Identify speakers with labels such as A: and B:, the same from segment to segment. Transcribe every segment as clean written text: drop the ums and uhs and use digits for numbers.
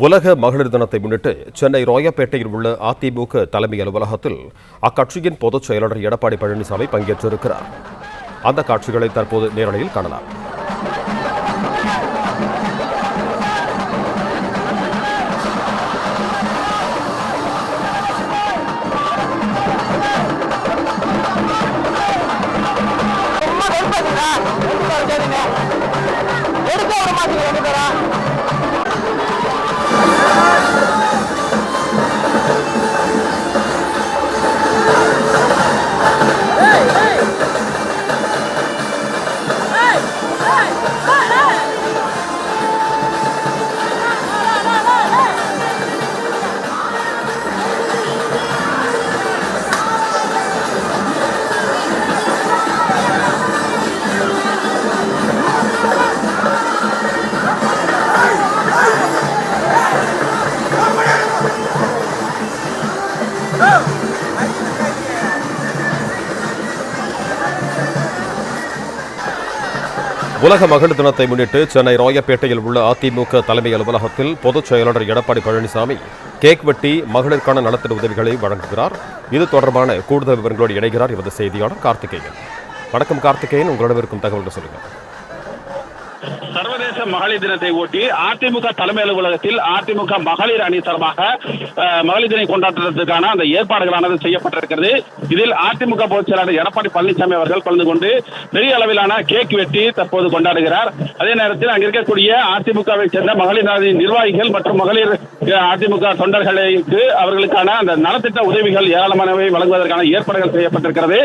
A: உலக மகளிர் தினத்தை முன்னிட்டு சென்னை ராயப்பேட்டையில் உள்ள அதிமுக தலைமை அலுவலகத்தில் அக்கட்சியின் பொதுச் செயலாளர் எடப்பாடி பழனிசாமி பங்கேற்றிருக்கிறார். அந்த காட்சிகளை தற்போது நேரலையில் காணலாம். உலக மகளிர் தினத்தை முன்னிட்டு சென்னை ராயப்பேட்டையில் உள்ள அதிமுக தலைமை அலுவலகத்தில் பொதுச் செயலாளர் எடப்பாடி பழனிசாமி கேக் வெட்டி மகளிருக்கான நலத்திட்ட உதவிகளை வழங்குகிறார். இது தொடர்பான கூடுதல் விவரங்களோடு இணைகிறார் எமது செய்தியாளர் கார்த்திகேயன். வணக்கம் கார்த்திகேயன், உங்களிடம் இருக்கும் தகவல்கள் சொல்லுங்கள்.
B: சர்வதேச மகளிர் தினத்தை ஒட்டி அதிமுக தலைமை அலுவலகத்தில் அதிமுக மகளிர் அணி சார்பாக மகளிர் தினை கொண்டாடுறதுக்கான அந்த ஏற்பாடுகளானது செய்யப்பட்டிருக்கிறது. இதில் அதிமுக பொதுச் செயலாளர் எடப்பாடி பழனிசாமி அவர்கள் கலந்து கொண்டு பெரிய அளவிலான கேக் வெட்டி தற்போது கொண்டாடுகிறார். அதே நேரத்தில் அங்கு இருக்கக்கூடிய அதிமுகவை சேர்ந்த மகளிர் நிர்வாகிகள் மற்றும் மகளிர் அதிமுக தொண்டர்களுக்கு அவர்களுக்கான அந்த நலத்திட்ட உதவிகள் ஏராளமானவை வழங்குவதற்கான ஏற்பாடுகள் செய்யப்பட்டிருக்கிறது.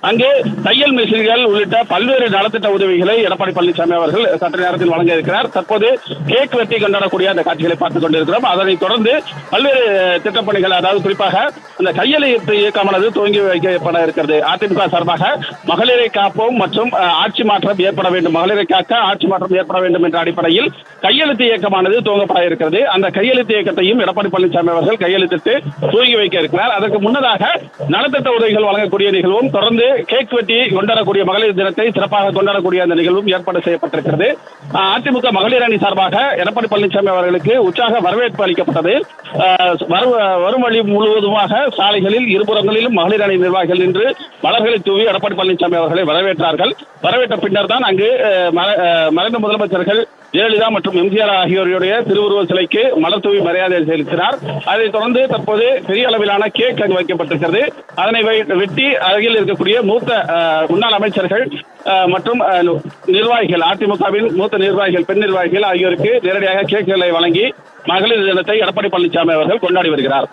B: அங்கே தையல் மிஷின்கள் உள்ளிட்ட பல்வேறு நலத்திட்ட உதவிகளை எடப்பாடி பழனிசாமி அவர்கள் சற்று நேரத்தில் வழங்க இருக்கிறார். தற்போது கேக் வெட்டி கொண்டாடக்கூடிய அந்த காட்சிகளை பார்த்துக் கொண்டிருக்கிறோம். அதனைத் தொடர்ந்து பல்வேறு திட்டப்பணிகள், அதாவது குறிப்பாக அந்த கையெழுத்து இயக்கமானது துவங்கி வைக்கப்பட இருக்கிறது. அதிமுக சார்பாக மகளிரை காப்போம் மற்றும் ஆட்சி மாற்றம் ஏற்பட வேண்டும், மகளிரை காக்க ஆட்சி மாற்றம் ஏற்பட வேண்டும் என்ற அடிப்படையில் கையெழுத்து இயக்கமானது துவங்கப்பட இருக்கிறது. அந்த கையெழுத்து இயக்கத்தையும் எடப்பாடி பழனிசாமி அவர்கள் கையெழுத்திட்டு துவங்கி வைக்க இருக்கிறார். அதற்கு முன்னதாக நலத்திட்ட உதவிகள் வழங்கக்கூடிய நிகழ்வும், தொடர்ந்து கேக் வெட்டி கொண்டாடக்கூடிய மகளிர் தினத்தை சிறப்பாக கொண்டாடக்கூடிய அந்த நிகழ்வும் ஏற்பாடு செய்யப்பட்டிருக்கிறது. அதிமுக மகளிர் அணி சார்பாக எடப்பாடி பழனிசாமி அவர்களுக்கு உற்சாக வரவேற்பு அளிக்கப்பட்டது. வரும் வழி முழுவதுமாக சாலைகளில் இருபுறங்களிலும் மகளிர் அணி நிர்வாகிகள் நின்று மலர்களை தூவி எடப்பாடி பழனிசாமி அவர்களை வரவேற்றார்கள். வரவேற்ற பின்னர் தான் அங்கு மறைந்த முதலமைச்சர்கள் ஜெயலலிதா மற்றும் எம்ஜிஆர் ஆகியோருடைய திருவுருவ சிலைக்கு மலர் தூவி மரியாதை செலுத்தினார். அதைத் தொடர்ந்து தற்போது பெரிய அளவிலான கேக் அங்கு வைக்கப்பட்டிருக்கிறது. அதனை வெட்டி அருகில் இருக்கக்கூடிய மூத்த முன்னாள் அமைச்சர்கள் மற்றும் நிர்வாகிகள், அதிமுகவின் மூத்த நிர்வாகிகள், பெண் நிர்வாகிகள் ஆகியோருக்கு நேரடியாக கேக்குகளை வழங்கி மகளிர் தினத்தை எடப்பாடி பழனிசாமி அவர்கள் கொண்டாடி வருகிறார்.